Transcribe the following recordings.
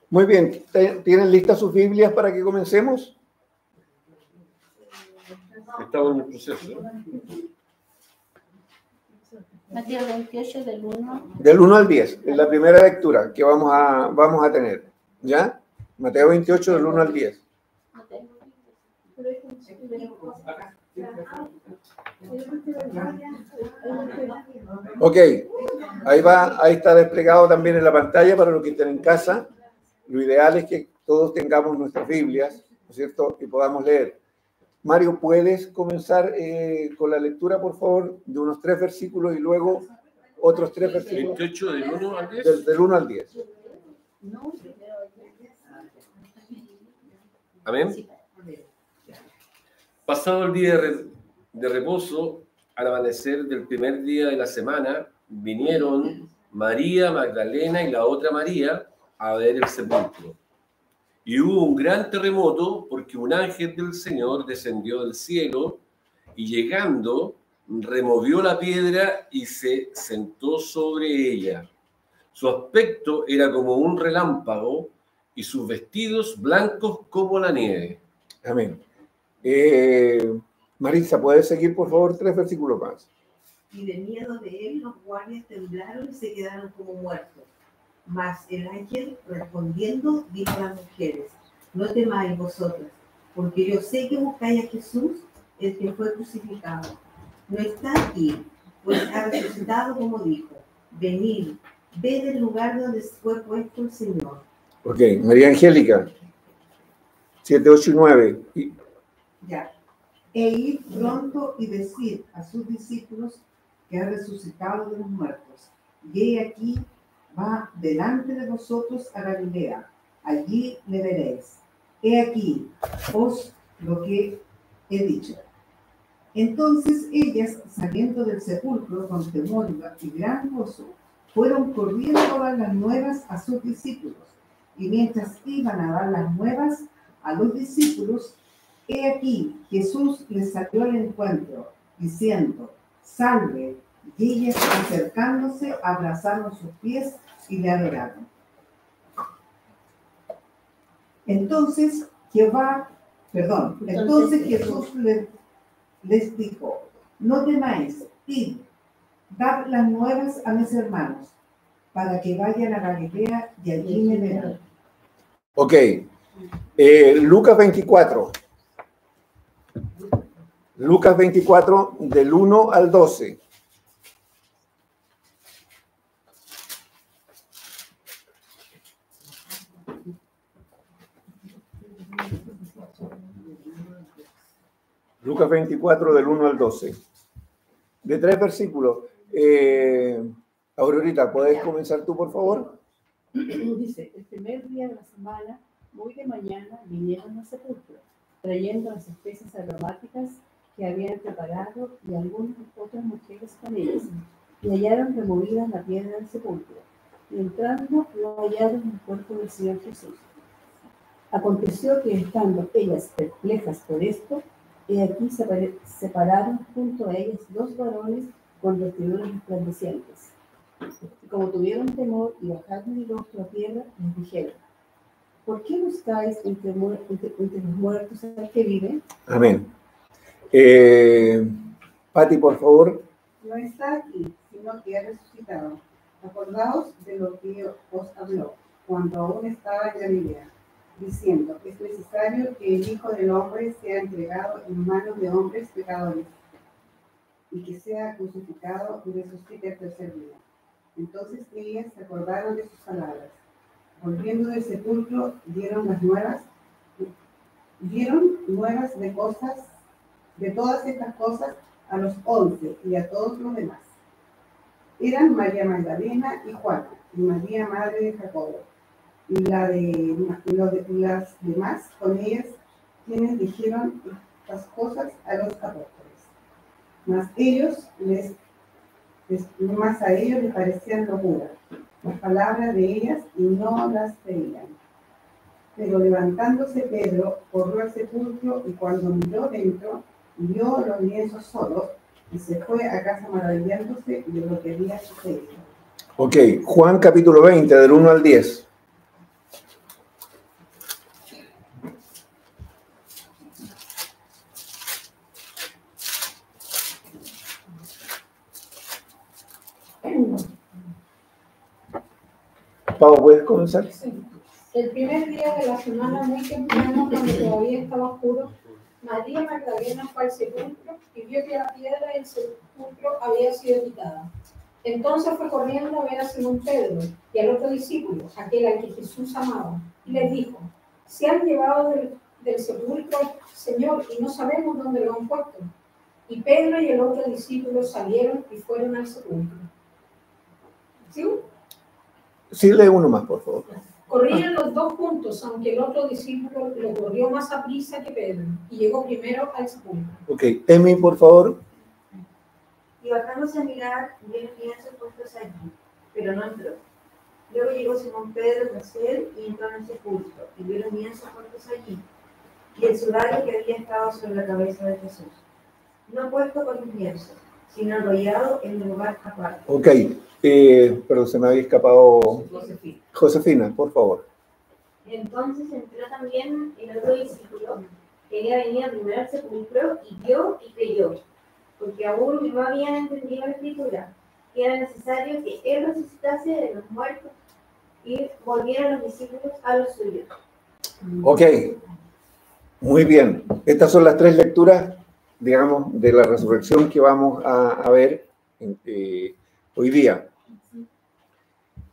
Muy bien, ¿tienen listas sus Biblias para que comencemos? Estamos en el proceso. Mateo 28 del 1. Del 1 al 10, es la primera lectura que vamos a tener. ¿Ya? Mateo 28 del 1 al 10. Ok, ahí está desplegado también en la pantalla para los que estén en casa. Lo ideal es que todos tengamos nuestras Biblias, ¿no es cierto? Y podamos leer. Mario, ¿puedes comenzar con la lectura, por favor, de unos 3 versículos y luego otros 3 versículos? 28 del 1 al 10. Del 1 al 10. Amén. Pasado el día de reposo, al amanecer del primer día de la semana, vinieron María Magdalena y la otra María a ver el sepulcro. Y hubo un gran terremoto porque un ángel del Señor descendió del cielo y llegando removió la piedra y se sentó sobre ella. Su aspecto era como un relámpago y sus vestidos blancos como la nieve. Amén. Marisa, ¿puedes seguir, por favor, 3 versículos más? Y de miedo de él los guardias temblaron y se quedaron como muertos. Mas el ángel respondiendo dijo a las mujeres: no temáis vosotras, porque yo sé que buscáis a Jesús, el que fue crucificado. No está aquí, pues ha resucitado como dijo. Venid, ved el lugar donde fue puesto el Señor. Ok, María Angélica, 7, 8 y 9. Ya. E id pronto y decid a sus discípulos que ha resucitado de los muertos. Y he aquí, va delante de vosotros a Galilea, allí le veréis. He aquí, os lo que he dicho. Entonces ellas, saliendo del sepulcro con temor y gran gozo, fueron corriendo a dar las nuevas a sus discípulos. Y mientras iban a dar las nuevas a los discípulos, he aquí, Jesús les salió al encuentro, diciendo: salve. Y ellas, acercándose, abrazaron sus pies y le adoraron. Entonces Jesús les dijo: no temáis, id, dad las nuevas a mis hermanos, para que vayan a Galilea y allí me verán. Ok, Lucas 24. Lucas 24, del 1 al 12. Lucas 24, del 1 al 12. De 3 versículos. Aurorita, ¿puedes comenzar tú, por favor? Dice: el primer día de la semana, muy de mañana, vinieron al sepulcro, trayendo las especies aromáticas que habían preparado y algunas otras mujeres con ellas, y hallaron removida la piedra del sepulcro. Y entrando, no hallaron el cuerpo del Señor Jesús. Aconteció que, estando ellas perplejas por esto, he aquí se pararon junto a ellas 2 varones con vestiduras resplandecientes. Y como tuvieron temor y bajaron el rostro a tierra, les dijeron: ¿por qué buscáis entre los muertos al que vive? Amén. Pati, por favor. No está aquí, sino que ha resucitado. Acordaos de lo que os habló cuando aún estaba en Galilea, diciendo: es necesario que el Hijo del Hombre sea entregado en manos de hombres pecadores, y que sea crucificado y resucite el tercer día. Entonces ellas se acordaron de sus palabras. Volviendo del sepulcro, dieron nuevas de todas estas cosas a los 11 y a todos los demás. Eran María Magdalena y Juana, y María, madre de Jacobo, y las demás con ellas, quienes dijeron estas cosas a los apóstoles. Mas a ellos les parecían locura las palabras de ellas, y no las creían. Pero levantándose Pedro, corrió al sepulcro, y cuando miró dentro, vio los lienzos solos, y se fue a casa maravillándose de lo que había sucedido. Ok, Juan capítulo 20, del 1 al 10. Pau, ¿puedes comenzar? Sí. El primer día de la semana, muy temprano, cuando todavía estaba oscuro, María Magdalena fue al sepulcro y vio que la piedra del sepulcro había sido quitada. Entonces fue corriendo a ver a Simón Pedro y al otro discípulo, aquel al que Jesús amaba, y les dijo: se han llevado del sepulcro, Señor, y no sabemos dónde lo han puesto. Y Pedro y el otro discípulo salieron y fueron al sepulcro. ¿Sí? Sí, lee uno más, por favor. Corrían los dos juntos, aunque el otro discípulo lo corrió más a prisa que Pedro, y llegó primero al sepulcro. Ok, Emi, por favor. Y bajándose a mirar, vieron lienzos puestos allí, pero no entró. Luego llegó Simón Pedro tras él y entró en el sepulcro, y vieron lienzos puestos allí, y el sudario que había estado sobre la cabeza de Jesús, no puesto con los lienzos, sino enrollado en un lugar aparte. Ok, pero se me había escapado Josefina. Josefina, por favor. Entonces entró también el otro discípulo, que había venido primero al sepulcro, y vio y creyó, porque aún no habían entendido la escritura, que era necesario que él resucitase de los muertos, y volvieron los discípulos a los suyos. Ok, muy bien. Estas son las tres lecturas, digamos, de la resurrección que vamos a ver hoy día.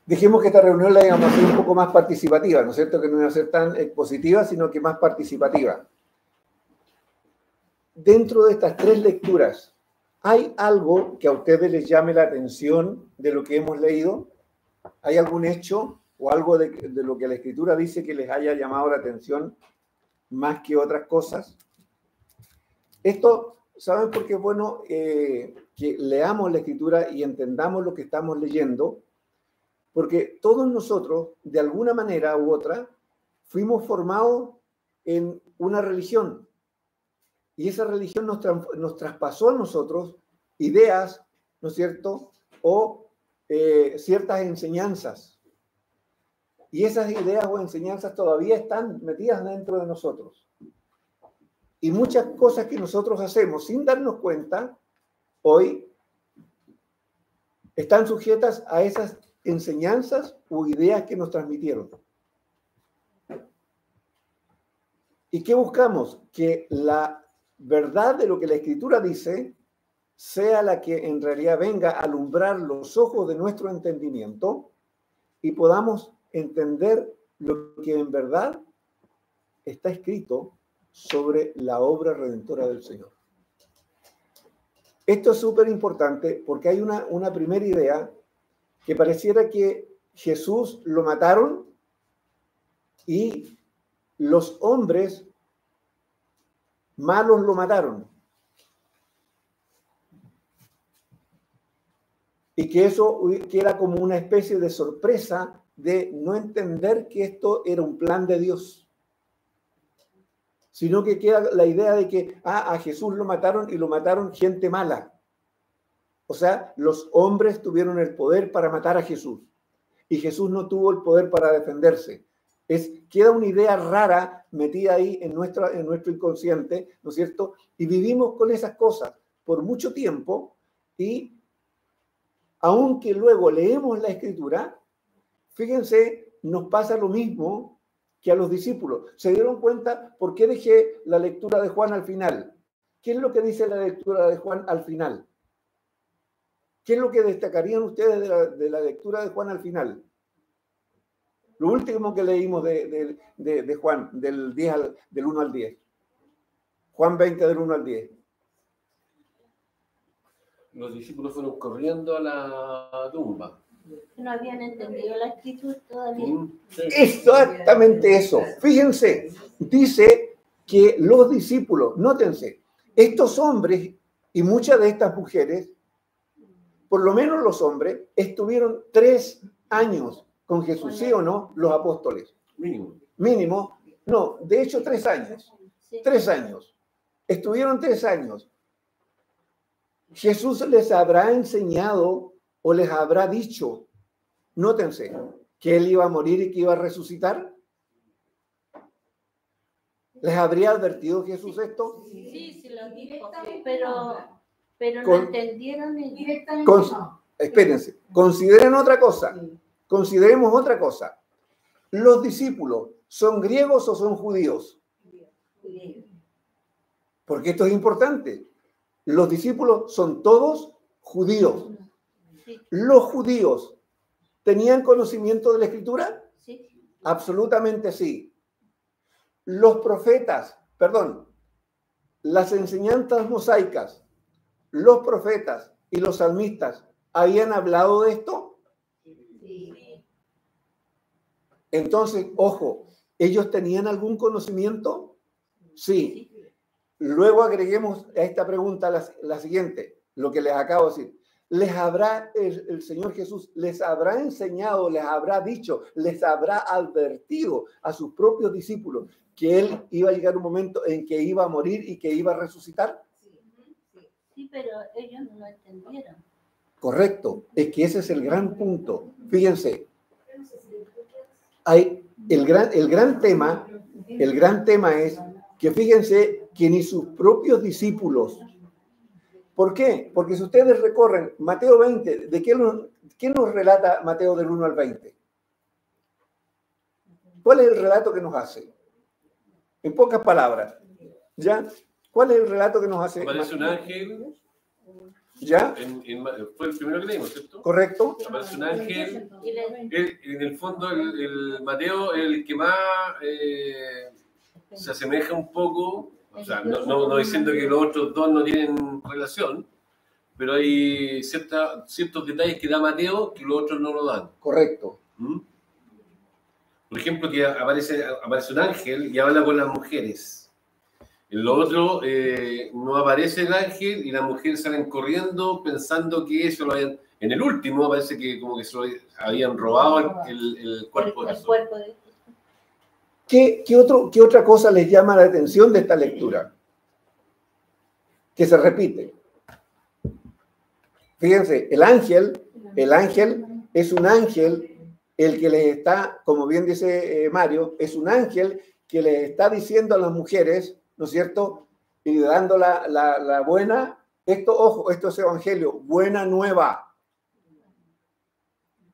Dijimos que esta reunión la íbamos a hacer un poco más participativa, ¿no es cierto? Que no iba a ser tan expositiva, sino que más participativa. Dentro de estas tres lecturas, ¿hay algo que a ustedes les llame la atención de lo que hemos leído? ¿Hay algún hecho o algo de lo que la Escritura dice que les haya llamado la atención más que otras cosas? Esto, ¿saben por qué es bueno que leamos la Escritura y entendamos lo que estamos leyendo? Porque todos nosotros, de alguna manera u otra, fuimos formados en una religión. Y esa religión nos traspasó a nosotros ideas, ¿no es cierto?, o ciertas enseñanzas. Y esas ideas o enseñanzas todavía están metidas dentro de nosotros. Y muchas cosas que nosotros hacemos sin darnos cuenta, hoy, están sujetas a esas enseñanzas o ideas que nos transmitieron. ¿Y qué buscamos? Que la verdad de lo que la Escritura dice sea la que en realidad venga a alumbrar los ojos de nuestro entendimiento y podamos entender lo que en verdad está escrito sobre la obra redentora del Señor. Esto es súper importante porque hay una primera idea que pareciera que Jesús lo mataron y los hombres malos lo mataron. Y que eso era como una especie de sorpresa de no entender que esto era un plan de Dios. Sino que queda la idea de que a Jesús lo mataron y lo mataron gente mala. O sea, los hombres tuvieron el poder para matar a Jesús y Jesús no tuvo el poder para defenderse. Queda una idea rara metida ahí en nuestro inconsciente, ¿no es cierto? Y vivimos con esas cosas por mucho tiempo y aunque luego leemos la Escritura, fíjense, nos pasa lo mismo que a los discípulos. ¿Se dieron cuenta por qué dejé la lectura de Juan al final? ¿Qué es lo que dice la lectura de Juan al final? ¿Qué es lo que destacarían ustedes de la lectura de Juan al final? Lo último que leímos de Juan, del 1 al 10. Juan 20, del 1 al 10. Los discípulos fueron corriendo a la tumba. No habían entendido la escritura todavía. Exactamente eso. Fíjense, dice que los discípulos, nótense, estos hombres y muchas de estas mujeres, por lo menos los hombres, estuvieron 3 años con Jesús, ¿sí o no? Los apóstoles. Mínimo. No, de hecho 3 años. 3 años. Estuvieron 3 años. Jesús les habrá enseñado o les habrá dicho, nótense, que él iba a morir y que iba a resucitar. ¿Les habría advertido Jesús esto? Sí, sí lo dijo, pero no entendieron Directamente no. Espérense, consideren otra cosa. consideremos otra cosa. ¿Los discípulos son griegos o son judíos? Porque esto es importante. Los discípulos son todos judíos. ¿Los judíos tenían conocimiento de la Escritura? Sí. Absolutamente sí. Los profetas, perdón, las enseñanzas mosaicas, los profetas y los salmistas, ¿habían hablado de esto? Sí. Entonces, ojo, ¿ellos tenían algún conocimiento? Sí. Luego agreguemos a esta pregunta la siguiente, lo que les acabo de decir. ¿Les habrá el Señor Jesús, les habrá enseñado, les habrá dicho, les habrá advertido a sus propios discípulos que Él iba a llegar un momento en que iba a morir y que iba a resucitar? Sí, pero ellos no lo entendieron. Correcto, es que ese es el gran punto. Fíjense, hay el gran tema es que fíjense que ni sus propios discípulos. ¿Por qué? Porque si ustedes recorren Mateo 20, ¿de qué nos relata Mateo del 1 al 20? ¿Cuál es el relato que nos hace? En pocas palabras, ¿ya? ¿Cuál es el relato que nos hace? Aparece un ángel. ¿Ya? Fue el primero que leímos, ¿cierto? Correcto. Aparece un ángel. En el fondo, el Mateo, el que más se asemeja un poco, o sea, no diciendo que los otros dos no tienen relación, pero hay ciertos detalles que da Mateo que los otros no lo dan. Correcto. ¿Mm? Por ejemplo, que aparece un ángel y habla con las mujeres. En lo otro, no aparece el ángel y las mujeres salen corriendo pensando que eso lo habían... En el último aparece que como que se lo habían robado el cuerpo de Jesús. ¿Qué otra cosa les llama la atención de esta lectura? Que se repite. Fíjense, el ángel es un ángel, el que les está, como bien dice Mario, es un ángel que les está diciendo a las mujeres, ¿no es cierto? Y dando la buena, ojo, esto es evangelio, buena nueva.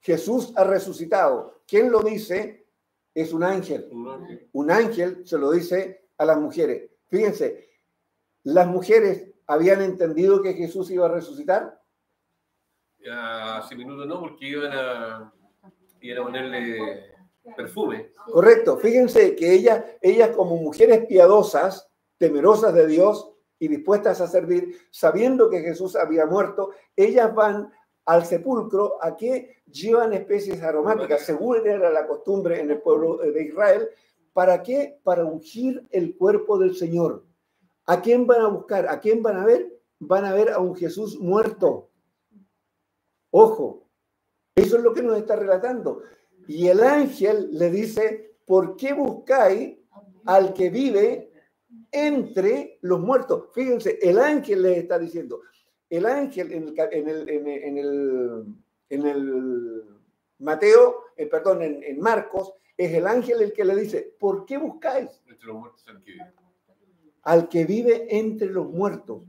Jesús ha resucitado. ¿Quién lo dice? Es un ángel. Un ángel se lo dice a las mujeres. Fíjense, las mujeres habían entendido que Jesús iba a resucitar. Hace minutos no, porque iban a ponerle perfume. Correcto. Fíjense que ellas como mujeres piadosas, temerosas de Dios y dispuestas a servir, sabiendo que Jesús había muerto, ellas van al sepulcro a que llevan especies aromáticas, según era la costumbre en el pueblo de Israel. ¿Para qué? Para ungir el cuerpo del Señor. ¿A quién van a buscar? ¿A quién van a ver? Van a ver a un Jesús muerto. Ojo, eso es lo que nos está relatando. Y el ángel le dice, ¿por qué buscáis al que vive entre los muertos? Fíjense, el ángel les está diciendo. El ángel en el Mateo, en Marcos, es el ángel el que le dice, ¿por qué buscáis? Entre los muertos al que vive. Al que vive entre los muertos.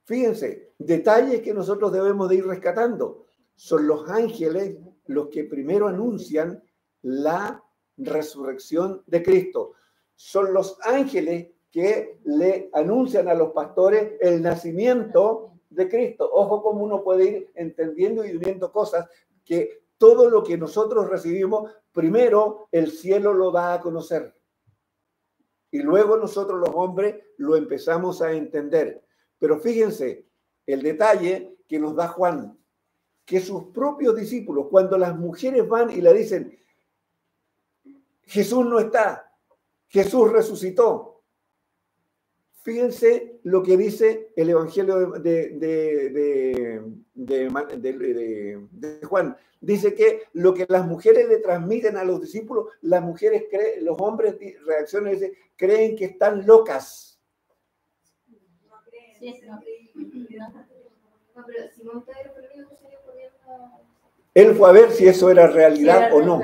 Fíjense, detalles que nosotros debemos de ir rescatando. Son los ángeles los que primero anuncian la resurrección de Cristo. Son los ángeles que le anuncian a los pastores el nacimiento de Cristo. Ojo cómo uno puede ir entendiendo y viendo cosas, que todo lo que nosotros recibimos, primero el cielo lo da a conocer. Y luego nosotros los hombres lo empezamos a entender. Pero fíjense el detalle que nos da Juan, que sus propios discípulos, cuando las mujeres van y le dicen, Jesús no está, Jesús resucitó. Fíjense lo que dice el Evangelio de Juan. Dice que lo que las mujeres le transmiten a los discípulos, las mujeres creen, los hombres reaccionan y dicen, creen que están locas. No, pero Simón Pedro fue el único que salió corriendo. Él fue a ver si eso era realidad o no.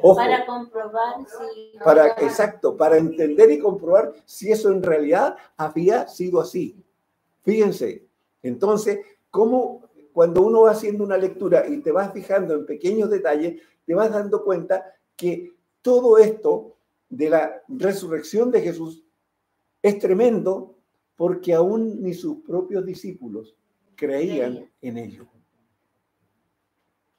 Ojo, para comprobar si... Exacto, para entender y comprobar si eso en realidad había sido así. Fíjense, entonces, cuando uno va haciendo una lectura y te vas fijando en pequeños detalles, te vas dando cuenta que todo esto de la resurrección de Jesús es tremendo porque aún ni sus propios discípulos creían en ello.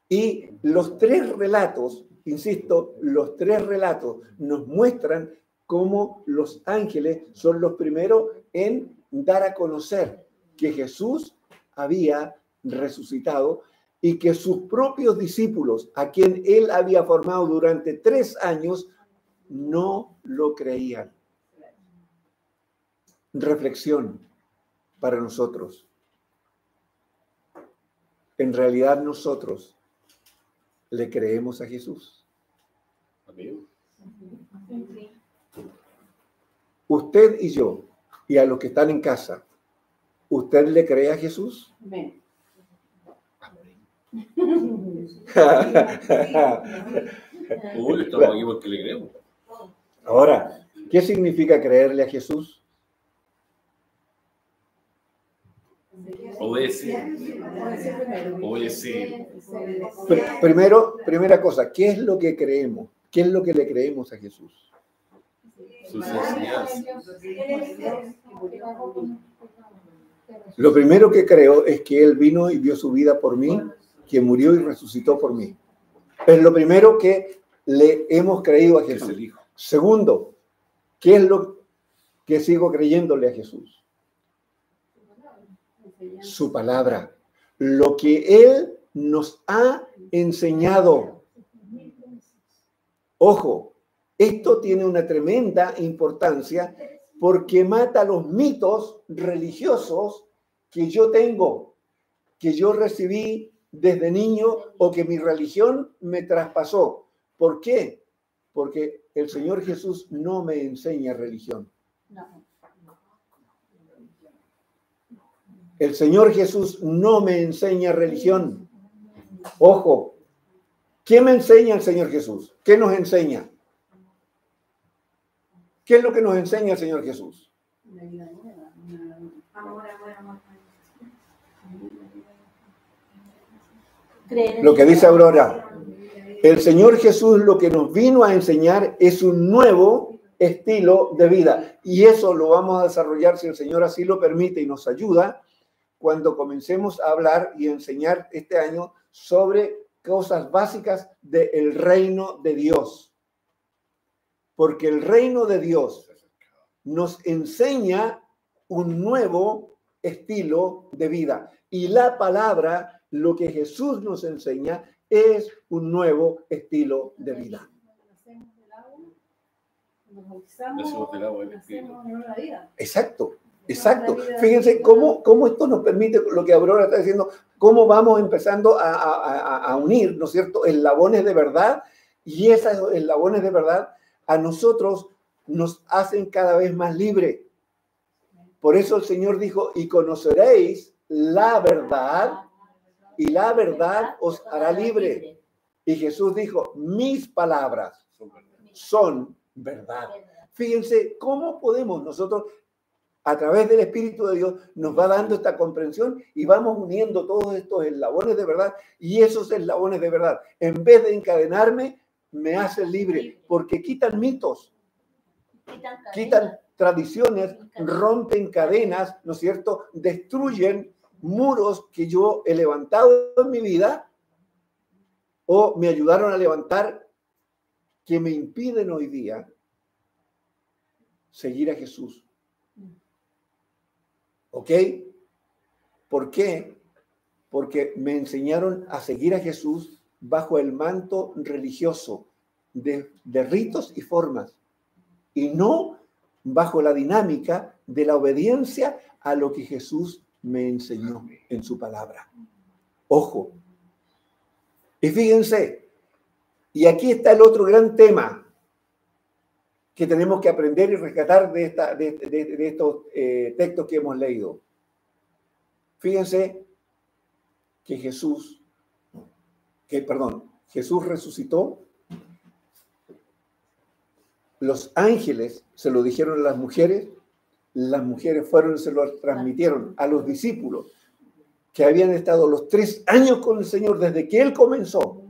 Y los tres relatos, insisto, los tres relatos nos muestran cómo los ángeles son los primeros en dar a conocer que Jesús había resucitado y que sus propios discípulos, a quien él había formado durante 3 años, no lo creían. Reflexión para nosotros. En realidad nosotros le creemos a Jesús. Amén. Usted y yo, y a los que están en casa, ¿usted le cree a Jesús? Amén. Uy, estamos aquí porque le creemos. Ahora, ¿qué significa creerle a Jesús? Obedecer. Obedecer. Primera cosa, ¿qué es lo que creemos? ¿Qué es lo que le creemos a Jesús? Sus enseñanzas. Lo primero que creo es que Él vino y dio su vida por mí, que murió y resucitó por mí. Es lo primero que le hemos creído a Que es Jesús. el Hijo. Segundo, ¿qué es lo que sigo creyéndole a Jesús? Su palabra. Lo que Él nos ha enseñado. Ojo, esto tiene una tremenda importancia porque mata los mitos religiosos que yo tengo, que yo recibí desde niño o que mi religión me traspasó. ¿Por qué? Porque el Señor Jesús no me enseña religión. El Señor Jesús no me enseña religión. Ojo, ¿qué me enseña el Señor Jesús? ¿Qué nos enseña? ¿Qué es lo que nos enseña el Señor Jesús? Amor, amor, amor. Lo que dice Aurora. El Señor Jesús lo que nos vino a enseñar es un nuevo estilo de vida. Y eso lo vamos a desarrollar, si el Señor así lo permite y nos ayuda, cuando comencemos a hablar y enseñar este año sobre cosas básicas del reino de Dios. Porque el reino de Dios nos enseña un nuevo estilo de vida. Y la palabra, lo que Jesús nos enseña, es un nuevo estilo de vida. Nacemos del agua del Espíritu. Exacto, exacto. Fíjense cómo esto nos permite, lo que Aurora está diciendo, cómo vamos empezando a unir, ¿no es cierto?, eslabones de verdad, y esos eslabones de verdad a nosotros nos hacen cada vez más libres. Por eso el Señor dijo, y conoceréis la verdad, y la verdad os hará libre. Y Jesús dijo, mis palabras son verdad. Fíjense cómo podemos nosotros, a través del Espíritu de Dios, nos va dando esta comprensión y vamos uniendo todos estos eslabones de verdad, y esos eslabones de verdad, en vez de encadenarme, me hacen libre, porque quitan mitos, quitan tradiciones, rompen cadenas, ¿no es cierto?, destruyen muros que yo he levantado en mi vida o me ayudaron a levantar, que me impiden hoy día seguir a Jesús. ¿Ok? ¿Por qué? Porque me enseñaron a seguir a Jesús bajo el manto religioso de ritos y formas, y no bajo la dinámica de la obediencia a lo que Jesús me enseñó en su palabra. Ojo. Y fíjense, y aquí está el otro gran tema que tenemos que aprender y rescatar de estos textos que hemos leído. Fíjense que Jesús resucitó. Los ángeles se lo dijeron a las mujeres fueron y se lo transmitieron a los discípulos, que habían estado los 3 años con el Señor desde que Él comenzó,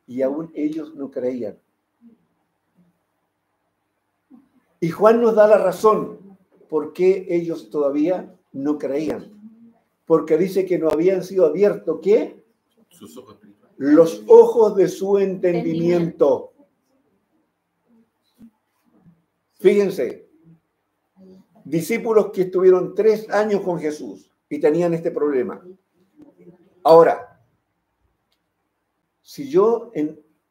y aún ellos no creían. Y Juan nos da la razón por qué ellos todavía no creían. Porque dice que no habían sido abiertos, ¿qué? Sus ojos espirituales. Los ojos de su entendimiento. Fíjense, discípulos que estuvieron 3 años con Jesús y tenían este problema. Ahora, si yo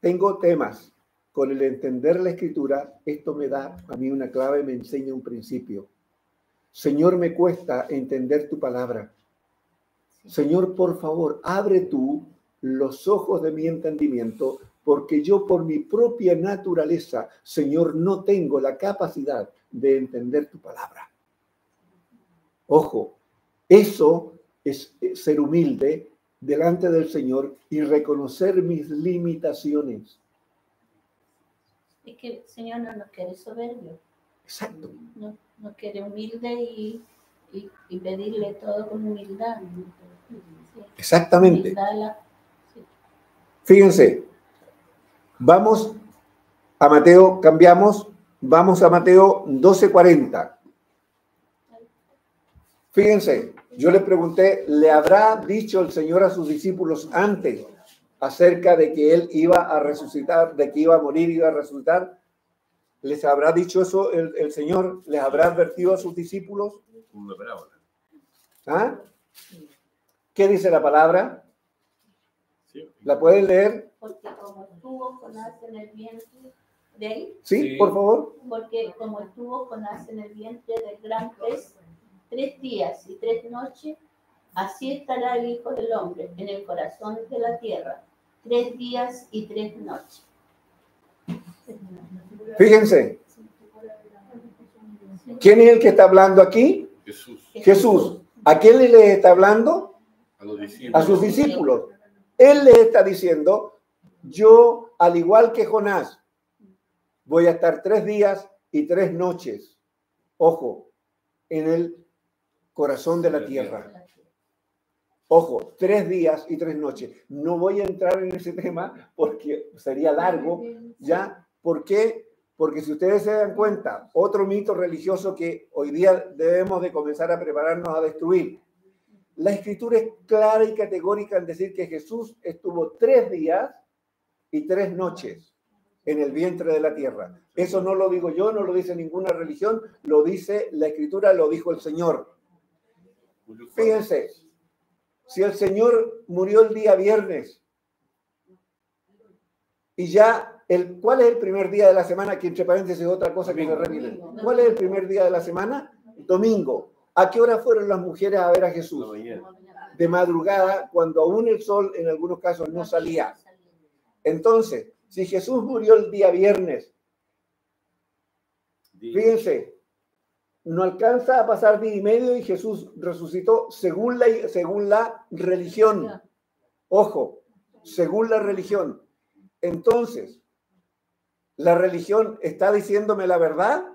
tengo temas con el entender la Escritura, esto me da a mí una clave, me enseña un principio. Señor, me cuesta entender tu palabra. Señor, por favor, abre tú los ojos de mi entendimiento, porque yo por mi propia naturaleza, Señor, no tengo la capacidad de entender tu palabra. Ojo, eso es ser humilde delante del Señor y reconocer mis limitaciones. Es que el Señor no nos quiere soberbio. Exacto. Nos quiere humilde y pedirle todo con humildad. Sí. Exactamente. Humildad Fíjense, vamos a Mateo, cambiamos, vamos a Mateo 12:40. Fíjense, yo les pregunté, ¿le habrá dicho el Señor a sus discípulos antes acerca de que Él iba a resucitar, de que iba a morir y iba a resucitar? ¿Les habrá dicho eso el Señor? ¿Les habrá advertido a sus discípulos? Una parábola. ¿Ah? ¿Qué dice la palabra? Sí. ¿La pueden leer? Porque como estuvo Jonás en el vientre de él, ¿Sí? Sí. Por favor. porque como estuvo Jonás en el vientre del gran pez 3 días y 3 noches, así estará el Hijo del Hombre en el corazón de la tierra, 3 días y 3 noches. Fíjense, ¿quién es el que está hablando aquí? Jesús. Jesús. ¿A quién le está hablando? A los discípulos. A sus discípulos. Él les está diciendo, yo, al igual que Jonás, voy a estar 3 días y 3 noches, ojo, en el corazón de la tierra. Ojo, 3 días y 3 noches. No voy a entrar en ese tema porque sería largo, ¿ya? ¿Por qué? Porque si ustedes se dan cuenta, otro mito religioso que hoy día debemos de comenzar a prepararnos a destruir. La Escritura es clara y categórica en decir que Jesús estuvo 3 días y 3 noches en el vientre de la tierra. Eso no lo digo yo, no lo dice ninguna religión, lo dice la Escritura, lo dijo el Señor. Fíjense, si el Señor murió el día viernes y ya, ¿cuál es el primer día de la semana? Que entre paréntesis es otra cosa que me repiten. ¿Cuál es el primer día de la semana? Domingo. ¿A qué hora fueron las mujeres a ver a Jesús? De madrugada, cuando aún el sol en algunos casos no salía. Entonces, si Jesús murió el día viernes, fíjense, no alcanza a pasar día y medio y Jesús resucitó según la religión. Ojo, según la religión. Entonces, ¿la religión está diciéndome la verdad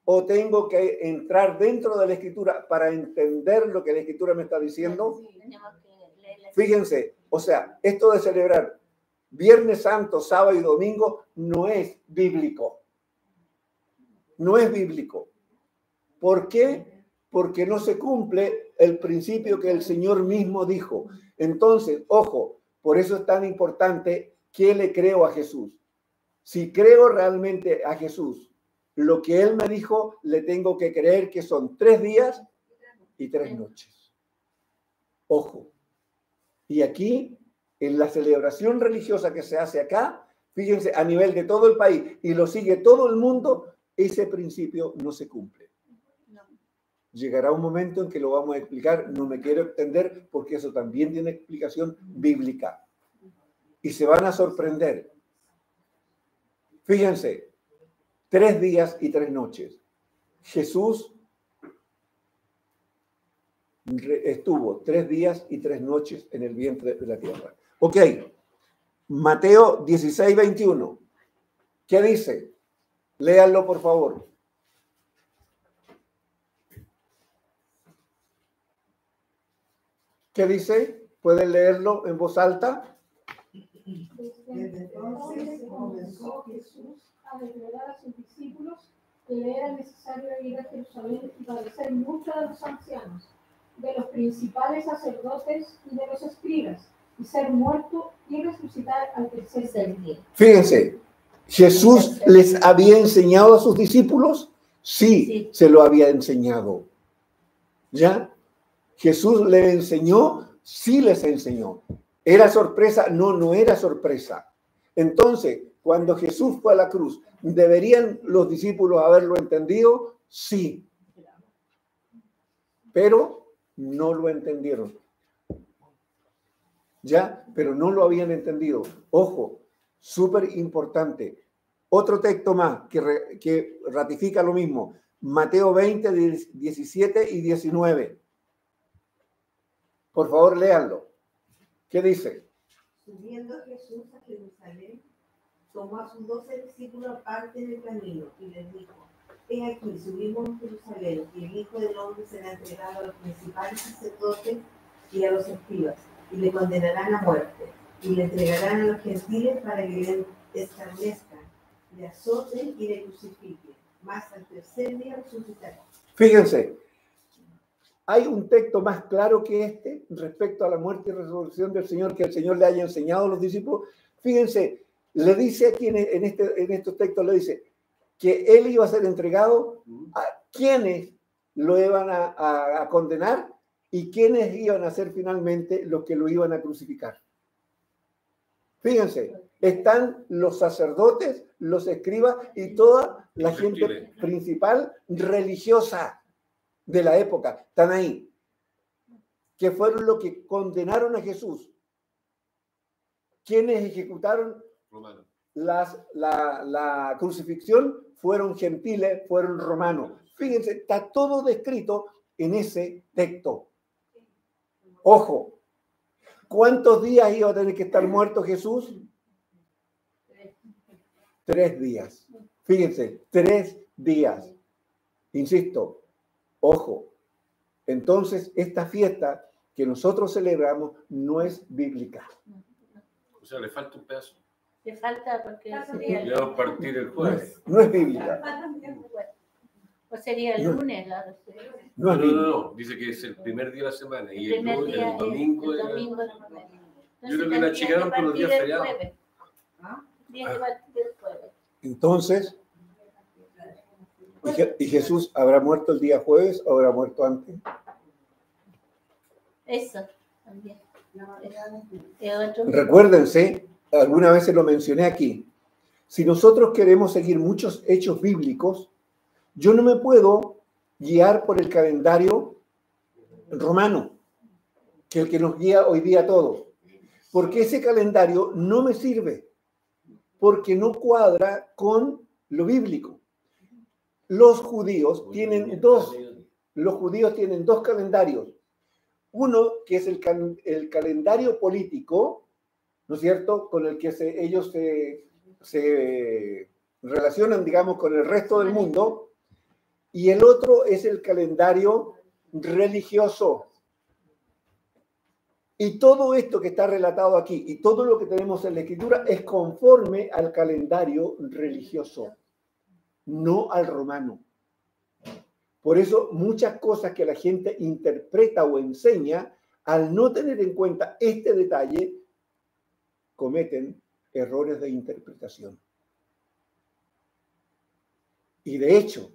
o tengo que entrar dentro de la Escritura para entender lo que la Escritura me está diciendo? Fíjense, o sea, esto de celebrar Viernes Santo, sábado y domingo no es bíblico. No es bíblico. ¿Por qué? Porque no se cumple el principio que el Señor mismo dijo. Entonces, ojo, por eso es tan importante que le creo a Jesús. Si creo realmente a Jesús, lo que Él me dijo, le tengo que creer que son 3 días y 3 noches. Ojo. Y aquí, en la celebración religiosa que se hace acá, fíjense, a nivel de todo el país, y lo sigue todo el mundo, ese principio no se cumple. Llegará un momento en que lo vamos a explicar, no me quiero extender porque eso también tiene explicación bíblica. Y se van a sorprender. Fíjense, 3 días y 3 noches. Jesús estuvo 3 días y 3 noches en el vientre de la tierra. Ok, Mateo 16:21. ¿Qué dice? Léanlo, por favor. ¿Qué dice? ¿Pueden leerlo en voz alta? Desde entonces comenzó Jesús a declarar a sus discípulos que le era necesario ir a Jerusalén y padecer mucho de los ancianos, de los principales sacerdotes y de los escribas, y ser muerto y resucitar al tercer día. Fíjense, ¿Jesús les había enseñado a sus discípulos? Sí, se lo había enseñado. ¿Ya? Jesús les enseñó, sí les enseñó. ¿Era sorpresa? No, no era sorpresa. Entonces, cuando Jesús fue a la cruz, ¿deberían los discípulos haberlo entendido? Sí. Pero no lo entendieron. ¿Ya? Pero no lo habían entendido. Ojo, súper importante. Otro texto más que ratifica lo mismo. Mateo 20, 17 y 19. Por favor, léanlo. ¿Qué dice? Subiendo Jesús a Jerusalén, tomó a sus 12 discípulos aparte en el camino y les dijo: He aquí, subimos a Jerusalén, y el Hijo del Hombre será entregado a los principales sacerdotes y a los escribas, y le condenarán a muerte, y le entregarán a los gentiles para que le escarnezcan, le azoten y le crucifiquen, mas al tercer día resucitará. Fíjense, ¿hay un texto más claro que este respecto a la muerte y resurrección del Señor que el Señor le haya enseñado a los discípulos? Fíjense, le dice aquí en estos textos, le dice que Él iba a ser entregado a quienes lo iban a condenar y quienes iban a ser finalmente los que lo iban a crucificar. Fíjense, están los sacerdotes, los escribas y toda la gente principal religiosa de la época. Están ahí. Que fueron los que condenaron a Jesús. Quienes ejecutaron la crucifixión fueron gentiles, fueron romanos. Fíjense, está todo descrito en ese texto. Ojo, ¿cuántos días iba a tener que estar muerto Jesús? 3 días. Fíjense, 3 días. Insisto, ojo. Entonces, esta fiesta que nosotros celebramos no es bíblica. O sea, le falta un pedazo. Le falta porque Le vamos a partir el jueves. No es bíblica. Pues sería el lunes, claro. No es bíblica. No. Dice que es el primer día de la semana y el domingo. Yo creo que la achicaron con los días feriados. Entonces, ¿y Jesús habrá muerto el día jueves o habrá muerto antes? Eso también. Recuérdense, alguna vez se lo mencioné aquí, si nosotros queremos seguir muchos hechos bíblicos, yo no me puedo guiar por el calendario romano, que es el que nos guía hoy día a todos, porque ese calendario no me sirve, porque no cuadra con lo bíblico. Los judíos tienen dos calendarios. Uno que es el calendario político, ¿no es cierto?, con el que ellos se relacionan, digamos, con el resto del mundo, y el otro es el calendario religioso. Y todo esto que está relatado aquí y todo lo que tenemos en la Escritura es conforme al calendario religioso, no al romano. Por eso muchas cosas que la gente interpreta o enseña, al no tener en cuenta este detalle, cometen errores de interpretación. Y de hecho,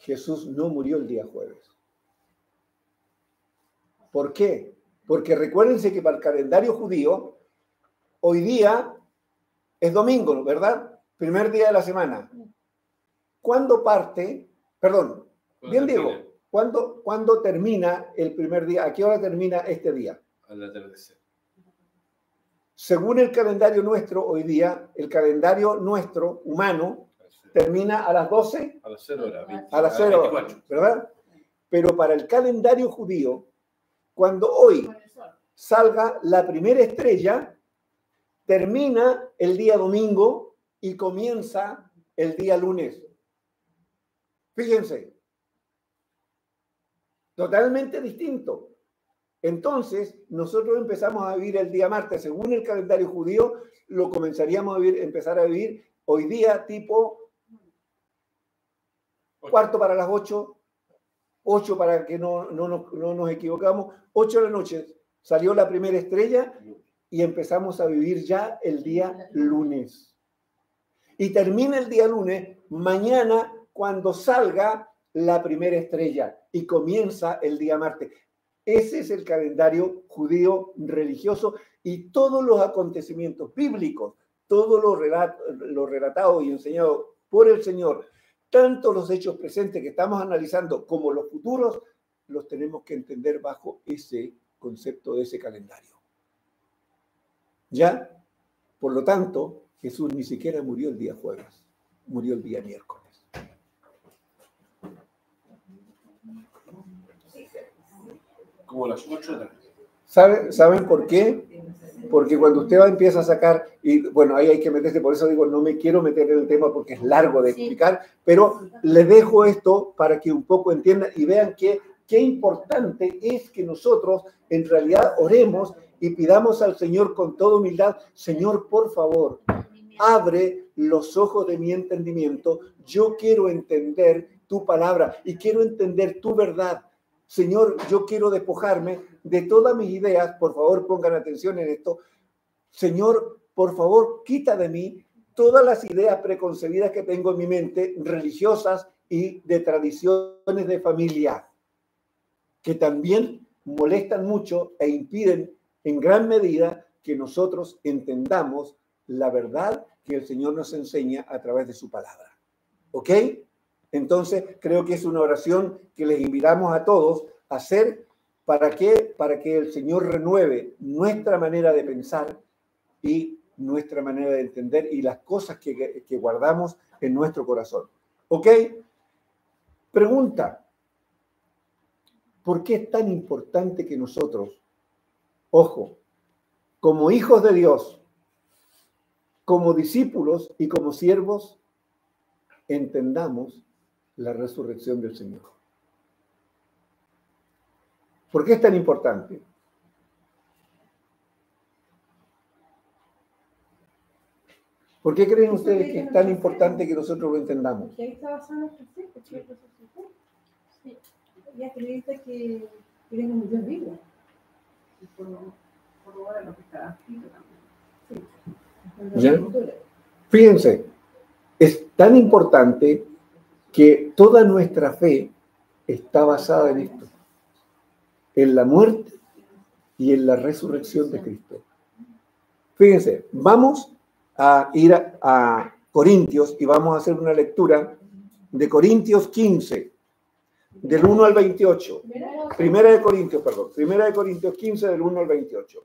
Jesús no murió el día jueves. ¿Por qué? Porque recuérdense que para el calendario judío, hoy día es domingo, ¿verdad? Primer día de la semana. ¿Cuándo parte? Perdón, bien digo, ¿cuándo termina el primer día? ¿A qué hora termina este día? Al atardecer. Según el calendario nuestro, hoy día, el calendario nuestro, humano, termina a las 12. A las 0 horas. A las 0 horas, ¿verdad? Pero para el calendario judío, cuando hoy salga la primera estrella, termina el día domingo y comienza el día lunes. Fíjense, totalmente distinto. Entonces, nosotros empezamos a vivir el día martes, según el calendario judío, lo comenzaríamos a vivir, empezar a vivir hoy día tipo 7:45, 8 para que no nos equivocamos, 8 de la noche salió la primera estrella y empezamos a vivir ya el día lunes. Y termina el día lunes, mañana cuando salga la primera estrella y comienza el día martes. Ese es el calendario judío religioso y todos los acontecimientos bíblicos, todo lo relatado y enseñado por el Señor, tanto los hechos presentes que estamos analizando como los futuros, los tenemos que entender bajo ese concepto de ese calendario. ¿Ya? Por lo tanto, Jesús ni siquiera murió el día jueves, murió el día miércoles. Como las 8 de la noche. ¿Saben por qué? Porque cuando usted empieza a sacar, y bueno, ahí hay que meterse, por eso digo, no me quiero meter en el tema porque es largo de explicar, pero les dejo esto para que un poco entiendan y vean qué importante es que nosotros en realidad oremos y pidamos al Señor con toda humildad, Señor, por favor, abre los ojos de mi entendimiento, yo quiero entender tu palabra y quiero entender tu verdad. Señor, yo quiero despojarme de todas mis ideas, por favor pongan atención en esto. Señor, por favor, quita de mí todas las ideas preconcebidas que tengo en mi mente, religiosas y de tradiciones de familia, que también molestan mucho e impiden en gran medida que nosotros entendamos la verdad que el Señor nos enseña a través de su palabra. ¿Ok? Entonces, creo que es una oración que les invitamos a todos a hacer. ¿Para qué? Para que el Señor renueve nuestra manera de pensar y nuestra manera de entender y las cosas que guardamos en nuestro corazón. ¿Ok? Pregunta. ¿Por qué es tan importante que nosotros, ojo, como hijos de Dios, como discípulos y como siervos, entendamos la resurrección del Señor? ¿Por qué es tan importante? ¿Por qué creen ustedes que es tan importante que nosotros lo entendamos? Que ahí está basado nuestra fe, porque Él resucitó. Sí. Y acredita que tiene un Dios vivo. Y por ahora lo que está escrito también. Sí. Fíjense, es tan importante que toda nuestra fe está basada en esto, en la muerte y en la resurrección de Cristo. Fíjense, vamos a ir a Corintios y vamos a hacer una lectura de Corintios 15, del 1 al 28. Primera de Corintios 15, del 1 al 28.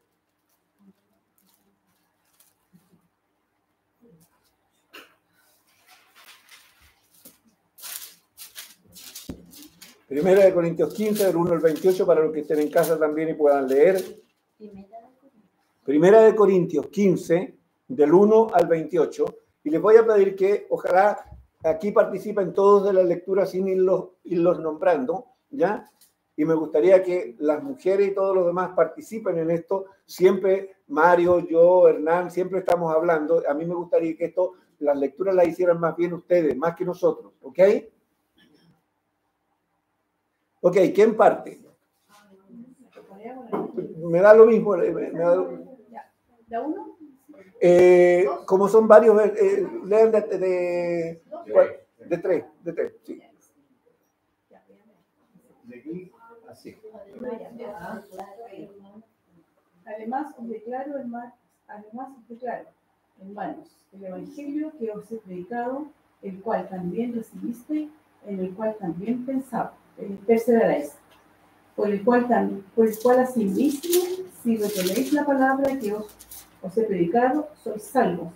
Primera de Corintios 15, del 1 al 28, para los que estén en casa también y puedan leer. Primera de Corintios 15, del 1 al 28. Y les voy a pedir que ojalá aquí participen todos de la lectura sin irlos nombrando, ¿ya? Y me gustaría que las mujeres y todos los demás participen en esto. Siempre Mario, yo, Hernán, siempre estamos hablando. A mí me gustaría que las lecturas las hicieran más bien ustedes, más que nosotros, ¿ok? Ok, ¿quién parte? Me da lo mismo. ¿Da uno? Como son varios, lean de tres, sí. De aquí, así. Además, os declaro, hermanos, el evangelio que os he predicado, el cual también recibiste, en el cual también perseveraréis, por el cual asimismo, si retenéis la palabra que os he predicado, sois salvos,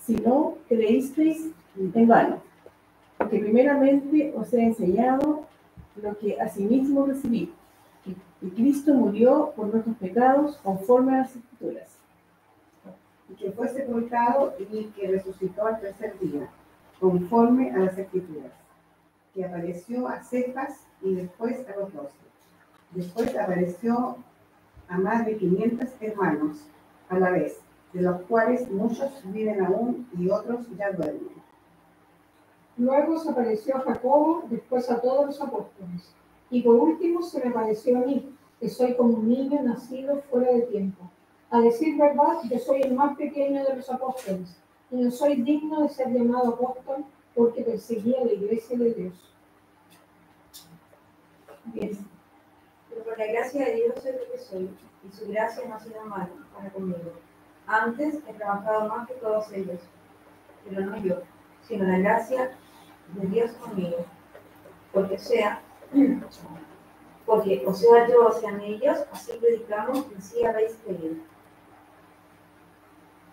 si no creísteis en vano, porque primeramente os he enseñado lo que asimismo recibí, que Cristo murió por nuestros pecados conforme a las Escrituras, y que fue sepultado y que resucitó al tercer día, conforme a las Escrituras, que apareció a Cefas y después a los 12. Después apareció a más de 500 hermanos a la vez, de los cuales muchos viven aún y otros ya duermen. Luego se apareció a Jacobo, después a todos los apóstoles. Y por último se me apareció a mí, que soy como un niño nacido fuera de tiempo. A decir verdad, yo soy el más pequeño de los apóstoles, y no soy digno de ser llamado apóstol porque perseguía la iglesia de Dios. Bien. Pero por la gracia de Dios soy lo que soy, y su gracia no ha sido mala para conmigo. Antes he trabajado más que todos ellos, pero no yo, sino la gracia de Dios conmigo. Porque o sea yo o sean ellos, así predicamos y así habéis creído.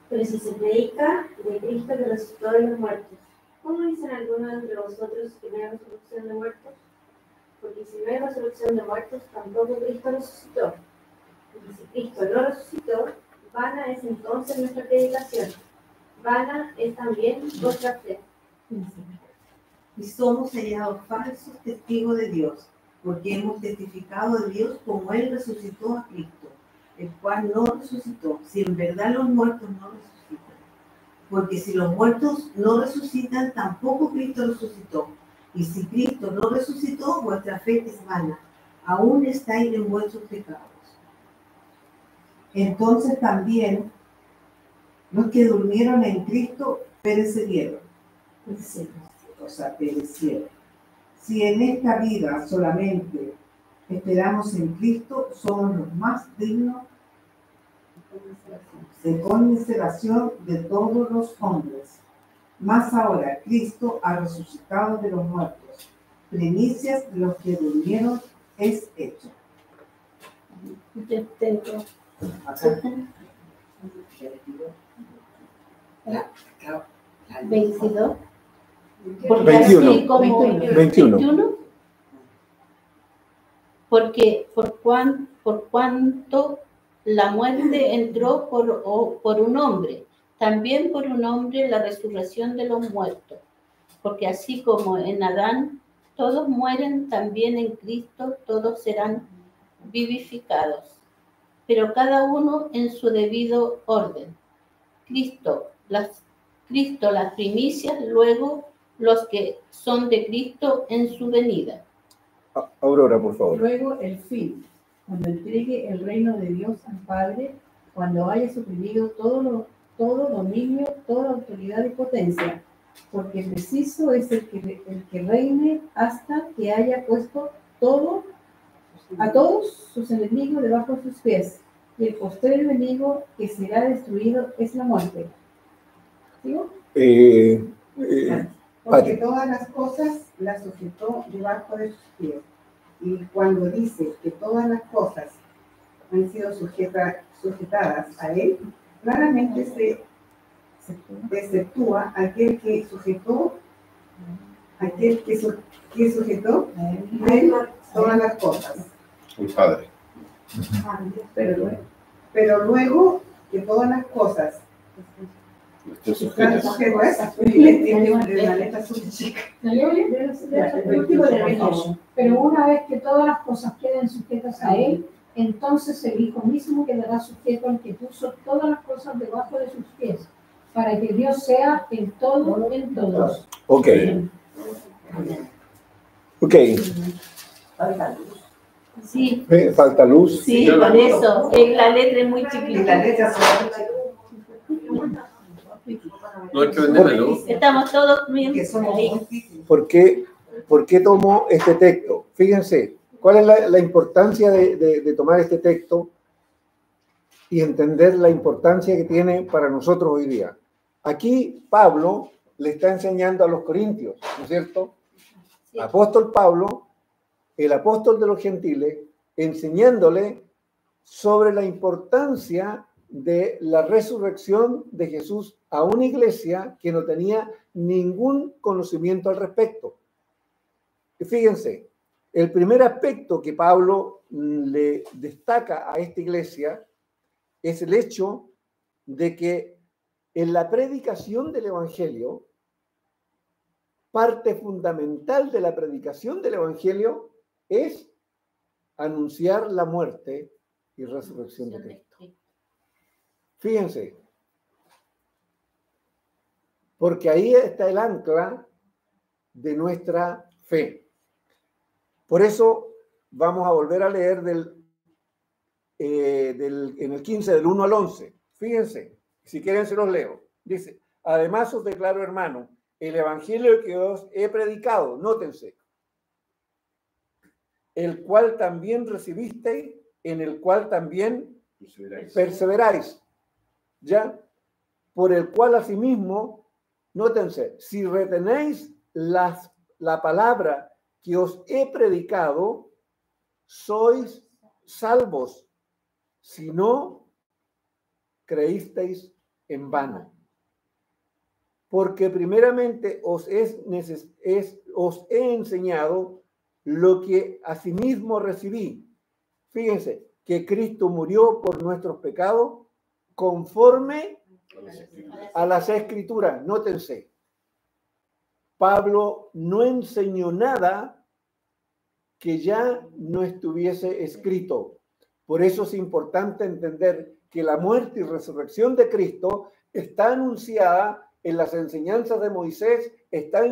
Pero si se predica de Cristo que resucitó de los muertos, ¿cómo dicen algunos entre vosotros que no hay resurrección de muertos? Porque si no hay resurrección de muertos, tampoco Cristo resucitó. Y si Cristo no resucitó, vana es entonces nuestra predicación, vana es también vuestra fe. Y somos hallados falsos testigos de Dios, porque hemos testificado de Dios como Él resucitó a Cristo, el cual no resucitó, si en verdad los muertos no resucitan. Porque si los muertos no resucitan, tampoco Cristo resucitó. Y si Cristo no resucitó, vuestra fe es vana, aún estáis en vuestros pecados. Entonces también los que durmieron en Cristo perecieron. Si en esta vida solamente esperamos en Cristo, somos los más dignos de conmiseración de todos los hombres. Más ahora, Cristo ha resucitado de los muertos. Primicias de los que durmieron es hecho. Yo tengo. Acá. 22. Porque 21. así como 21. Porque por cuanto la muerte entró por un hombre, también por un hombre la resurrección de los muertos. Porque así como en Adán todos mueren, también en Cristo todos serán vivificados. Pero cada uno en su debido orden. Cristo las primicias, luego los que son de Cristo en su venida. Aurora, por favor. Luego el fin, cuando entregue el reino de Dios al Padre, cuando haya suprimido todo dominio, toda autoridad y potencia, porque preciso es el que reine hasta que haya puesto a todos sus enemigos debajo de sus pies. Y el postrer enemigo que será destruido es la muerte. ¿Sigo? Porque todas las cosas las sujetó debajo de sus pies. Y cuando dice que todas las cosas han sido sujetadas a él, claramente se exceptúa aquel que sujetó de todas las cosas. El Padre. Pero luego que todas las cosas Usted sujeta. Pero una vez que todas las cosas queden sujetas a él, entonces el Hijo mismo quedará sujeto al que puso todas las cosas debajo de sus pies, para que Dios sea en todo en todos. Ok. Sí, Falta luz. sí, por eso. La letra es muy chiquita. No hay que venderlo. Estamos todos bien ahí. ¿Por qué tomo este texto? Fíjense, ¿cuál es la importancia de tomar este texto y entender la importancia que tiene para nosotros hoy día? Aquí Pablo le está enseñando a los corintios, ¿no es cierto? Sí. Apóstol Pablo, el apóstol de los gentiles, enseñándole sobre la importancia de la resurrección de Jesús a una iglesia que no tenía ningún conocimiento al respecto. Y fíjense, el primer aspecto que Pablo le destaca a esta iglesia es el hecho de que en la predicación del Evangelio, parte fundamental de la predicación del Evangelio es anunciar la muerte y resurrección de Cristo. Fíjense, porque ahí está el ancla de nuestra fe. Por eso vamos a volver a leer en el 15, del 1 al 11. Fíjense, si quieren se los leo. Dice, además os declaro, hermano, el evangelio que os he predicado, nótense, el cual también recibisteis, en el cual también perseveráis, ¿ya? Por el cual asimismo, nótense, si retenéis la palabra que os he predicado, sois salvos, si no creísteis en vano. Porque primeramente os he enseñado lo que asimismo recibí. Fíjense, que Cristo murió por nuestros pecados conforme a las Escrituras. Nótense, Pablo no enseñó nada que ya no estuviese escrito. Por eso es importante entender que la muerte y resurrección de Cristo está anunciada en las enseñanzas de Moisés, está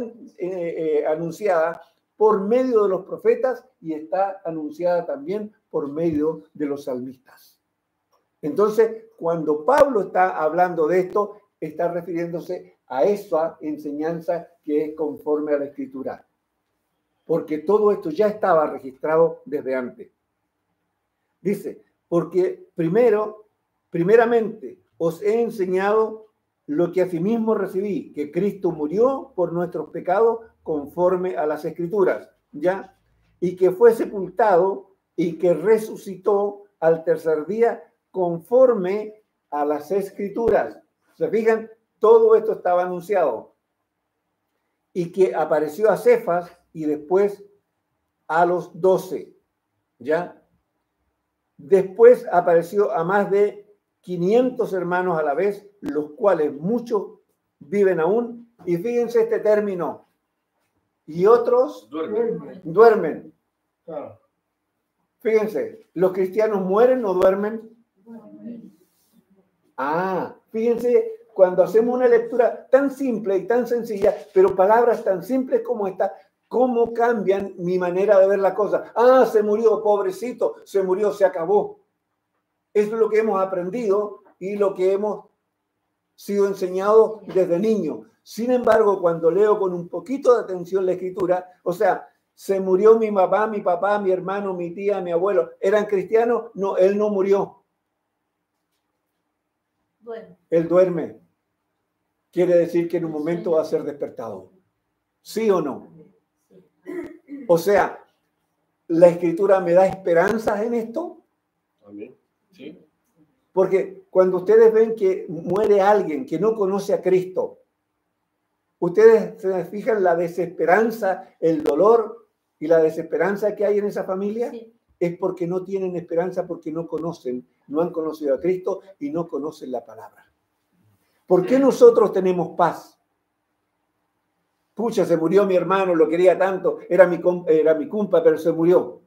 anunciada por medio de los profetas y está anunciada también por medio de los salmistas. Entonces, cuando Pablo está hablando de esto, está refiriéndose a esa enseñanza que es conforme a la Escritura. Porque todo esto ya estaba registrado desde antes. Dice, porque primeramente os he enseñado lo que asimismo recibí, que Cristo murió por nuestros pecados conforme a las Escrituras, ¿ya? Y que fue sepultado y que resucitó al tercer día conforme a las Escrituras. ¿Se fijan? Todo esto estaba anunciado. Y que apareció a Cefas y después a los 12, ¿ya? Después apareció a más de 500 hermanos a la vez, los cuales muchos viven aún. Y fíjense este término. Y otros duermen. Claro. Fíjense, ¿los cristianos mueren o duermen? Fíjense, cuando hacemos una lectura tan simple y tan sencilla, pero palabras tan simples como esta, ¿cómo cambian mi manera de ver la cosa? Se murió, pobrecito, se murió, se acabó. Eso es lo que hemos aprendido y lo que hemos sido enseñados desde niños. Sin embargo, cuando leo con un poquito de atención la Escritura, o sea, se murió mi mamá, mi papá, mi hermano, mi tía, mi abuelo, ¿eran cristianos? No, él no murió. Bueno. Él duerme. Quiere decir que en un momento va a ser despertado. ¿Sí o no? O sea, ¿la Escritura me da esperanzas en esto? Amén. Sí. Porque cuando ustedes ven que muere alguien que no conoce a Cristo, ustedes se fijan la desesperanza, el dolor y la desesperanza que hay en esa familia. Sí. Es porque no tienen esperanza, porque no conocen, no han conocido a Cristo y no conocen la palabra. ¿Por qué nosotros tenemos paz? Pucha, se murió mi hermano, lo quería tanto, era mi compa, pero se murió.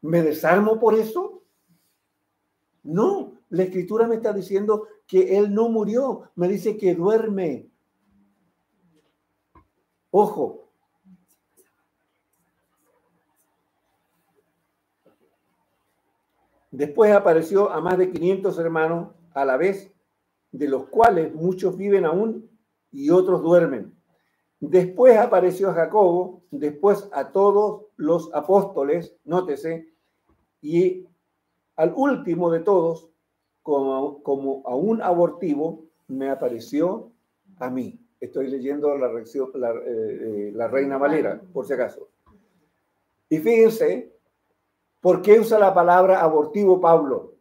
¿Me desarmo por eso? No, la Escritura me está diciendo que él no murió, me dice que duerme. Ojo. Después apareció a más de 500 hermanos a la vez, de los cuales muchos viven aún y otros duermen. Después apareció a Jacobo, después a todos los apóstoles, nótese, y al último de todos, como a un abortivo, me apareció a mí. Estoy leyendo la Reina Valera, por si acaso. Y fíjense, ¿por qué usa la palabra abortivo Pablo?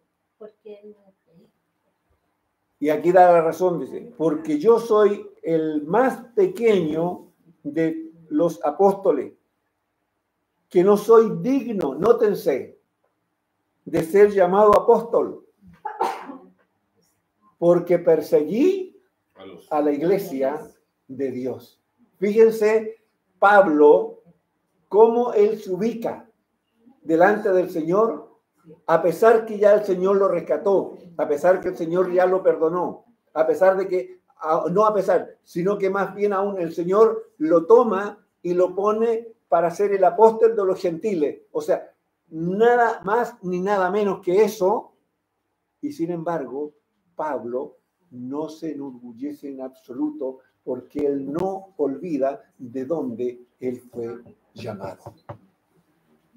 Y aquí da la razón, dice, porque yo soy el más pequeño de los apóstoles, que no soy digno, nótense, de ser llamado apóstol, porque perseguí a la iglesia de Dios. Fíjense, Pablo, cómo él se ubica. delante del Señor, a pesar que ya el Señor lo rescató, a pesar que el Señor ya lo perdonó, a pesar de que, no a pesar, sino que más bien aún el Señor lo toma y lo pone para ser el apóstol de los gentiles. O sea, nada más ni nada menos que eso. Y sin embargo, Pablo no se enorgullece en absoluto porque él no olvida de dónde él fue llamado.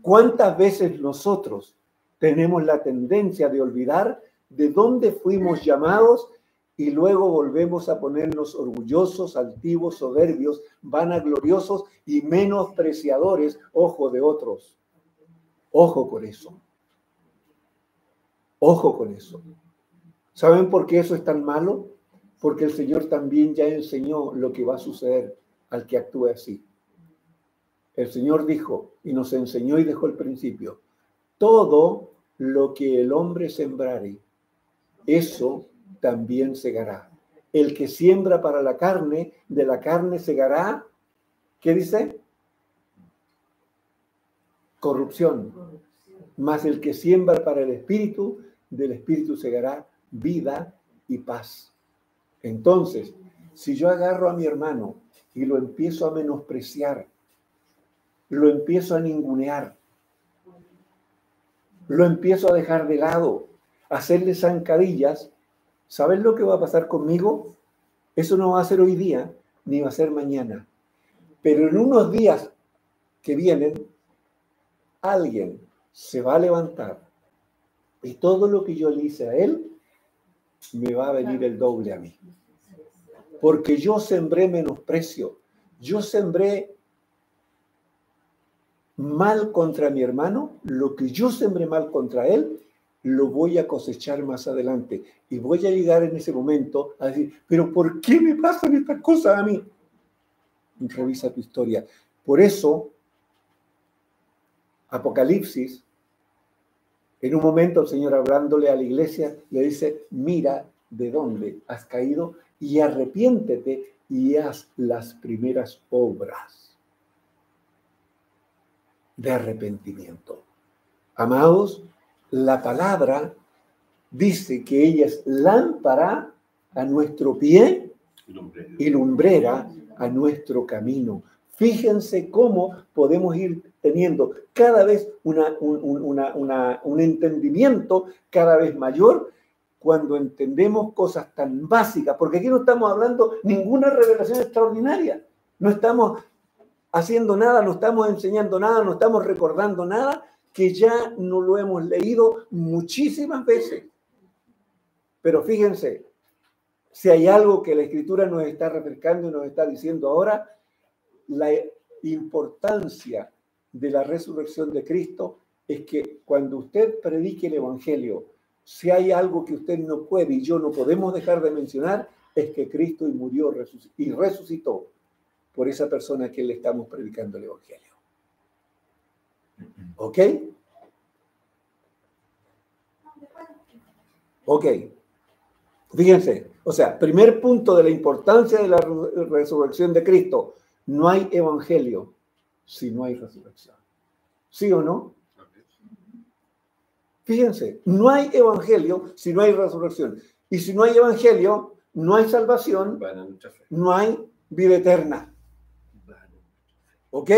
¿Cuántas veces nosotros tenemos la tendencia de olvidar de dónde fuimos llamados y luego volvemos a ponernos orgullosos, altivos, soberbios, vanagloriosos y menospreciadores, ojo, de otros? Ojo con eso. Ojo con eso. ¿Saben por qué eso es tan malo? Porque el Señor también ya enseñó lo que va a suceder al que actúe así. El Señor dijo y nos enseñó y dejó el principio: todo lo que el hombre sembrare, eso también segará. El que siembra para la carne, de la carne segará, ¿qué dice? Corrupción. Mas el que siembra para el espíritu, del espíritu segará vida y paz. Entonces, si yo agarro a mi hermano y lo empiezo a menospreciar, lo empiezo a ningunear, lo empiezo a dejar de lado, a hacerle zancadillas, ¿saben lo que va a pasar conmigo? Eso no va a ser hoy día, ni va a ser mañana. Pero en unos días que vienen, alguien se va a levantar y todo lo que yo le hice a él, me va a venir el doble a mí. Porque yo sembré menosprecio, yo sembré mal contra mi hermano, lo que yo sembré mal contra él, lo voy a cosechar más adelante. Y voy a llegar en ese momento a decir, pero ¿por qué me pasan estas cosas a mí? Revisa tu historia. Por eso, Apocalipsis, en un momento el Señor hablándole a la iglesia, le dice, mira de dónde has caído y arrepiéntete y haz las primeras obras de arrepentimiento. Amados, la palabra dice que ella es lámpara a nuestro pie y lumbrera a nuestro camino. Fíjense cómo podemos ir teniendo cada vez un entendimiento cada vez mayor cuando entendemos cosas tan básicas, porque aquí no estamos hablando ninguna revelación extraordinaria, no estamos haciendo nada, no estamos enseñando nada, no estamos recordando nada que ya no lo hemos leído muchísimas veces. Pero fíjense, si hay algo que la Escritura nos está refrescando y nos está diciendo ahora, la importancia de la resurrección de Cristo es que cuando usted predique el Evangelio, si hay algo que usted no puede y yo no podemos dejar de mencionar, es que Cristo murió y resucitó por esa persona a quien le estamos predicando el Evangelio. ¿Ok? Ok. Fíjense, o sea, primer punto de la importancia de la resurrección de Cristo. No hay evangelio si no hay resurrección. ¿Sí o no? Fíjense, no hay evangelio si no hay resurrección. Y si no hay evangelio, no hay salvación, no hay vida eterna. ¿Ok?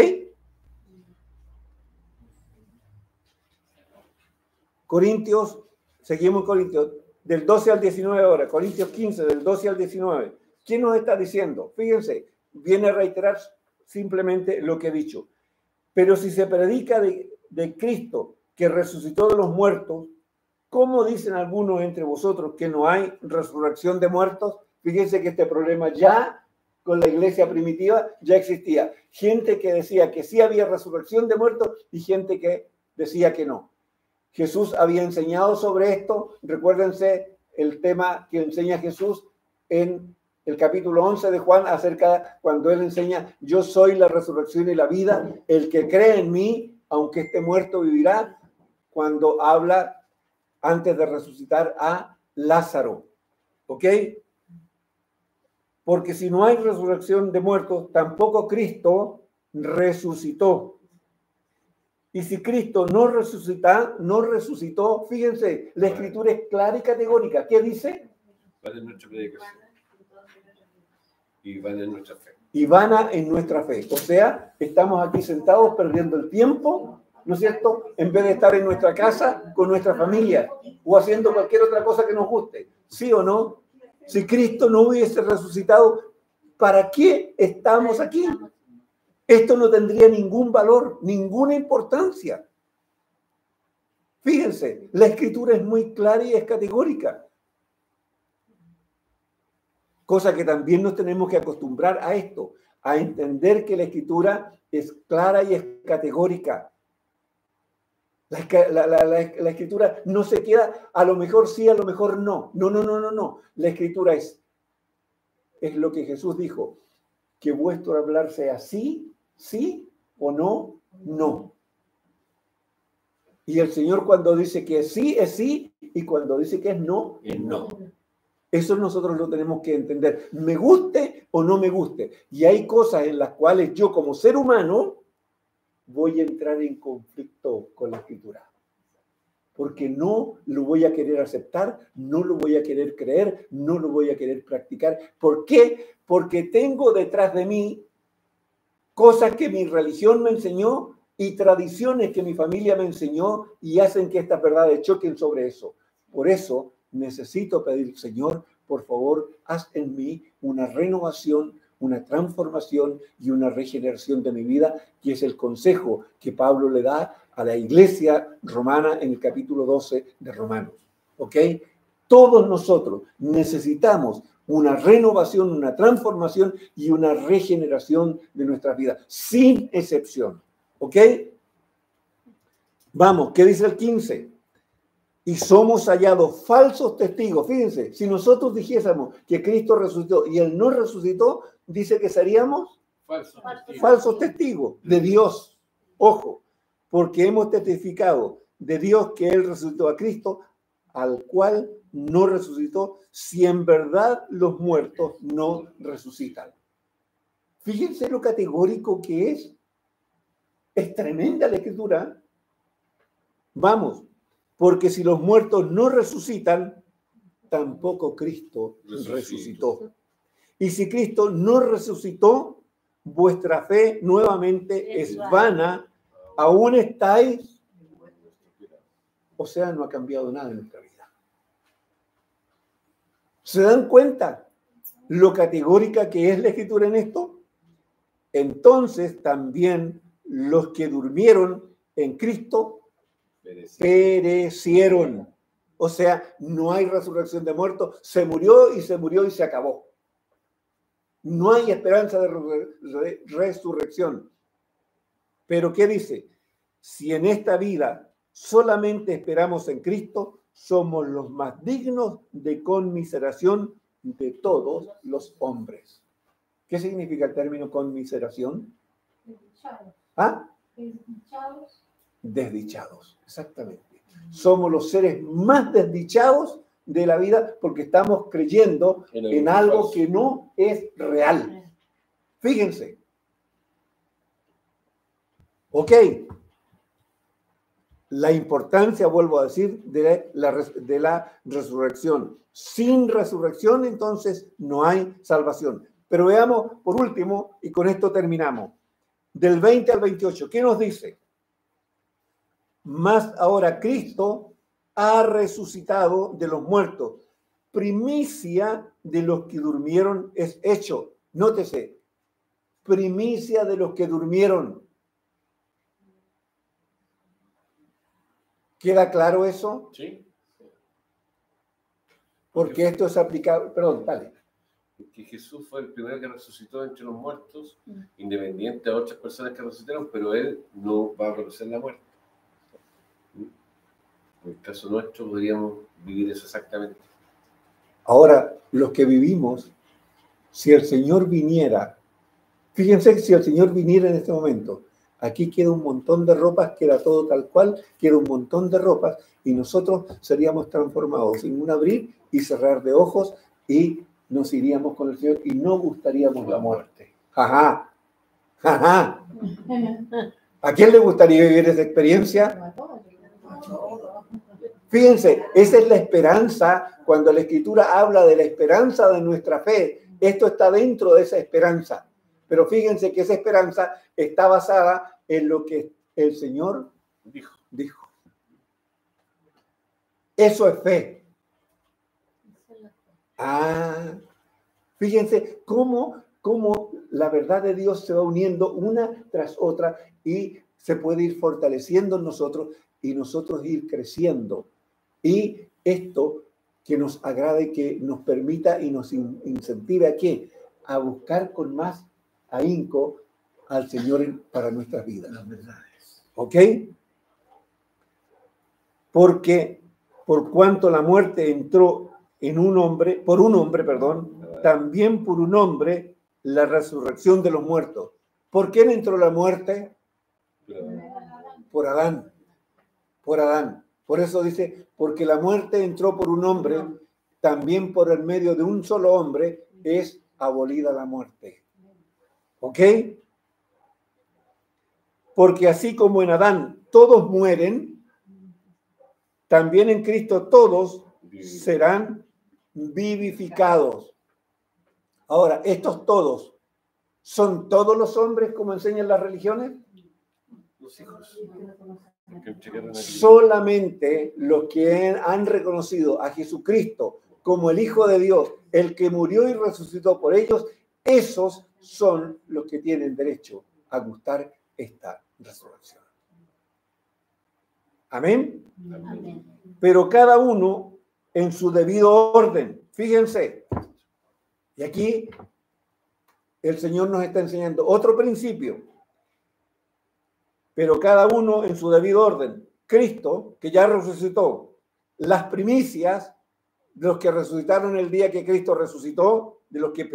Corintios, seguimos Corintios, del 12 al 19 ahora, Corintios 15, del 12 al 19. ¿Quién nos está diciendo? Fíjense, viene a reiterar simplemente lo que he dicho. Pero si se predica de Cristo que resucitó de los muertos, ¿cómo dicen algunos entre vosotros que no hay resurrección de muertos? Fíjense que este problema ya con la iglesia primitiva ya existía. Gente que decía que sí había resurrección de muertos y gente que decía que no. Jesús había enseñado sobre esto. Recuérdense el tema que enseña Jesús en el capítulo 11 de Juan acerca cuando él enseña, yo soy la resurrección y la vida, el que cree en mí, aunque esté muerto, vivirá, cuando habla antes de resucitar a Lázaro. ¿Ok? Porque si no hay resurrección de muertos, tampoco Cristo resucitó. Y si Cristo no resucitó, fíjense, la Escritura es clara y categórica. ¿Qué dice? Vale nuestra predicación. Y vale nuestra fe. Y vana en nuestra fe. O sea, estamos aquí sentados perdiendo el tiempo, ¿no es cierto? En vez de estar en nuestra casa con nuestra familia o haciendo cualquier otra cosa que nos guste. ¿Sí o no? Si Cristo no hubiese resucitado, ¿para qué estamos aquí? Esto no tendría ningún valor, ninguna importancia. Fíjense, la Escritura es muy clara y es categórica. Cosa que también nos tenemos que acostumbrar a esto, a entender que la Escritura es clara y es categórica. La Escritura no se queda, a lo mejor sí, a lo mejor no. No. La Escritura es lo que Jesús dijo, que vuestro hablar sea sí, sí o no, no. Y el Señor cuando dice que es sí, y cuando dice que es no. Eso nosotros lo tenemos que entender, me guste o no me guste. Y hay cosas en las cuales yo como ser humano voy a entrar en conflicto con la Escritura. Porque no lo voy a querer aceptar, no lo voy a querer creer, no lo voy a querer practicar. ¿Por qué? Porque tengo detrás de mí cosas que mi religión me enseñó y tradiciones que mi familia me enseñó y hacen que estas verdades choquen sobre eso. Por eso necesito pedir, Señor, por favor, haz en mí una renovación, una transformación y una regeneración de mi vida, que es el consejo que Pablo le da a la iglesia romana en el capítulo 12 de Romanos. ¿Ok? Todos nosotros necesitamos una renovación, una transformación y una regeneración de nuestras vidas, sin excepción. ¿Ok? Vamos, ¿qué dice el 15? Y somos hallados falsos testigos. Fíjense, si nosotros dijésemos que Cristo resucitó y Él no resucitó, dice que seríamos falsos testigos de Dios. Ojo, porque hemos testificado de Dios que Él resucitó a Cristo, al cual no resucitó, si en verdad los muertos no resucitan. Fíjense lo categórico que es. Es tremenda la Escritura. Vamos. Porque si los muertos no resucitan, tampoco Cristo resucitó. Y si Cristo no resucitó, vuestra fe nuevamente es vana, aún estáis, o sea, no ha cambiado nada en nuestra vida. ¿Se dan cuenta lo categórica que es la Escritura en esto? Entonces también los que durmieron en Cristo perecieron. O sea, no hay resurrección de muertos. Se murió y se acabó. No hay esperanza de resurrección. Pero ¿qué dice? Si en esta vida solamente esperamos en Cristo, somos los más dignos de conmiseración de todos los hombres. ¿Qué significa el término conmiseración? ¿Ah? Desdichados, exactamente. Somos los seres más desdichados de la vida porque estamos creyendo en algo que no es real. Fíjense. Ok. La importancia, vuelvo a decir, de la resurrección. Sin resurrección, entonces, no hay salvación. Pero veamos, por último, y con esto terminamos, del 20 al 28, ¿qué nos dice? Mas ahora Cristo ha resucitado de los muertos. Primicia de los que durmieron es hecho. Nótese, primicia de los que durmieron. ¿Queda claro eso? Sí. Porque esto es aplicable. Perdón, dale. Que Jesús fue el primero que resucitó entre los muertos, independiente a otras personas que resucitaron, pero Él no va a conocer la muerte. En el caso nuestro podríamos vivir eso exactamente. Ahora, los que vivimos, si el Señor viniera, fíjense, si el Señor viniera en este momento, aquí queda un montón de ropas, queda todo tal cual, queda un montón de ropas, y nosotros seríamos transformados en un abrir y cerrar de ojos, y nos iríamos con el Señor, y no gustaríamos la muerte. ¡Ajá! ¡Ajá! ¿A quién le gustaría vivir esa experiencia? Fíjense, esa es la esperanza. Cuando la Escritura habla de la esperanza de nuestra fe, esto está dentro de esa esperanza. Pero fíjense que esa esperanza está basada en lo que el Señor dijo. Eso es fe. Fíjense cómo la verdad de Dios se va uniendo una tras otra y se puede ir fortaleciendo en nosotros y nosotros ir creciendo. Y esto que nos agrade, que nos permita y nos incentive ¿a qué? A buscar con más ahínco al Señor para nuestras vidas. Las verdades. ¿Ok? Porque por cuanto la muerte entró en un hombre, por un hombre, también por un hombre la resurrección de los muertos. ¿Por quién entró la muerte? Por Adán. Por Adán. Por eso dice, porque la muerte entró por un hombre, también por el medio de un solo hombre es abolida la muerte. ¿Ok? Porque así como en Adán todos mueren, también en Cristo todos serán vivificados. Ahora, estos todos, ¿son todos los hombres como enseñan las religiones? Los hijos. Solamente los que han reconocido a Jesucristo como el Hijo de Dios, el que murió y resucitó por ellos, esos son los que tienen derecho a gustar esta resurrección. ¿Amén? Amén. Pero cada uno en su debido orden. Fíjense. Y aquí el Señor nos está enseñando otro principio. Pero cada uno en su debido orden. Cristo, que ya resucitó, las primicias de los que resucitaron el día que Cristo resucitó, de los que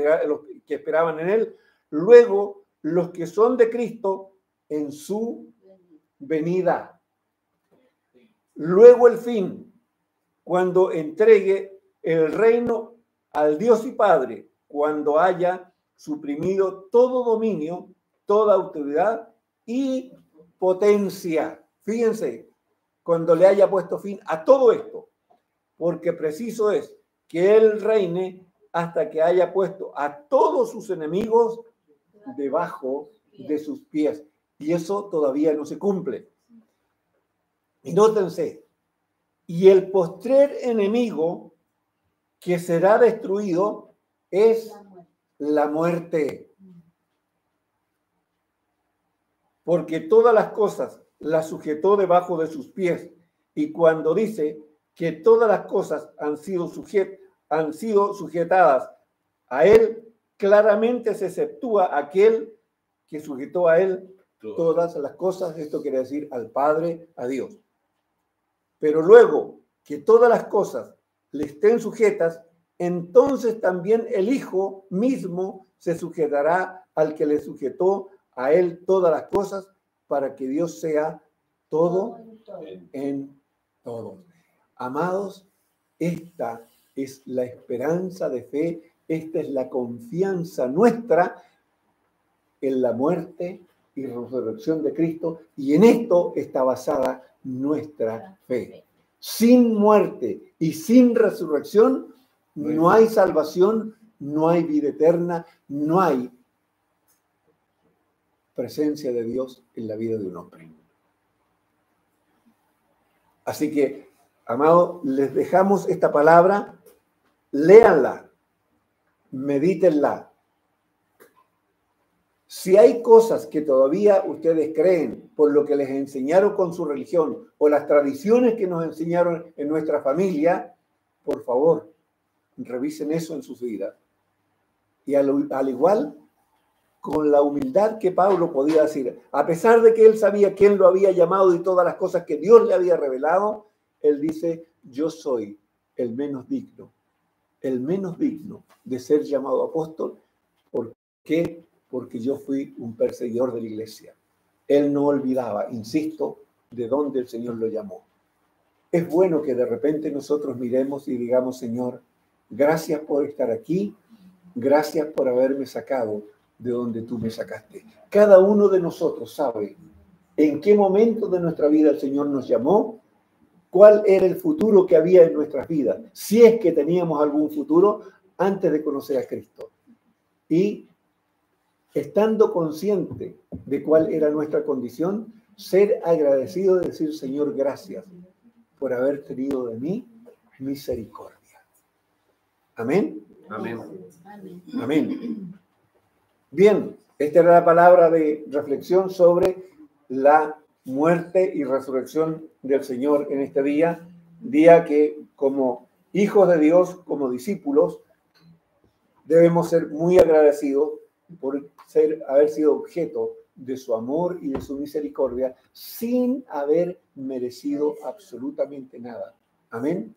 esperaban en Él, luego los que son de Cristo en su venida. Luego el fin, cuando entregue el reino al Dios y Padre, cuando haya suprimido todo dominio, toda autoridad y potencia. Fíjense, cuando le haya puesto fin a todo esto, porque preciso es que Él reine hasta que haya puesto a todos sus enemigos debajo de sus pies. Y eso todavía no se cumple. Y nótense, y el postrer enemigo que será destruido es la muerte. Porque todas las cosas las sujetó debajo de sus pies. Y cuando dice que todas las cosas han sido sujetadas a Él, claramente se exceptúa aquel que sujetó a Él todas las cosas. Esto quiere decir al Padre, a Dios. Pero luego que todas las cosas le estén sujetas, entonces también el Hijo mismo se sujetará al que le sujetó a Él todas las cosas, para que Dios sea todo en todos. Amados, esta es la esperanza de fe, esta es la confianza nuestra en la muerte y resurrección de Cristo, y en esto está basada nuestra fe. Sin muerte y sin resurrección no hay salvación, no hay vida eterna, no hay presencia de Dios en la vida de un hombre. Así que, amados, les dejamos esta palabra, léanla, medítenla. Si hay cosas que todavía ustedes creen por lo que les enseñaron con su religión o las tradiciones que nos enseñaron en nuestra familia, por favor, revisen eso en sus vidas. Y al igual, con la humildad que Pablo podía decir, a pesar de que él sabía quién lo había llamado y todas las cosas que Dios le había revelado, él dice, yo soy el menos digno de ser llamado apóstol. ¿Por qué? Porque yo fui un perseguidor de la iglesia. Él no olvidaba, insisto, de dónde el Señor lo llamó. Es bueno que de repente nosotros miremos y digamos, Señor, gracias por estar aquí, gracias por haberme sacado de donde tú me sacaste. Cada uno de nosotros sabe en qué momento de nuestra vida el Señor nos llamó, cuál era el futuro que había en nuestras vidas, si es que teníamos algún futuro antes de conocer a Cristo. Y estando consciente de cuál era nuestra condición, ser agradecido de decir, Señor, gracias por haber tenido de mí misericordia. Amén. Amén. Amén. Bien, esta era la palabra de reflexión sobre la muerte y resurrección del Señor en este día, día que como hijos de Dios, como discípulos, debemos ser muy agradecidos por haber sido objeto de su amor y de su misericordia sin haber merecido absolutamente nada. Amén.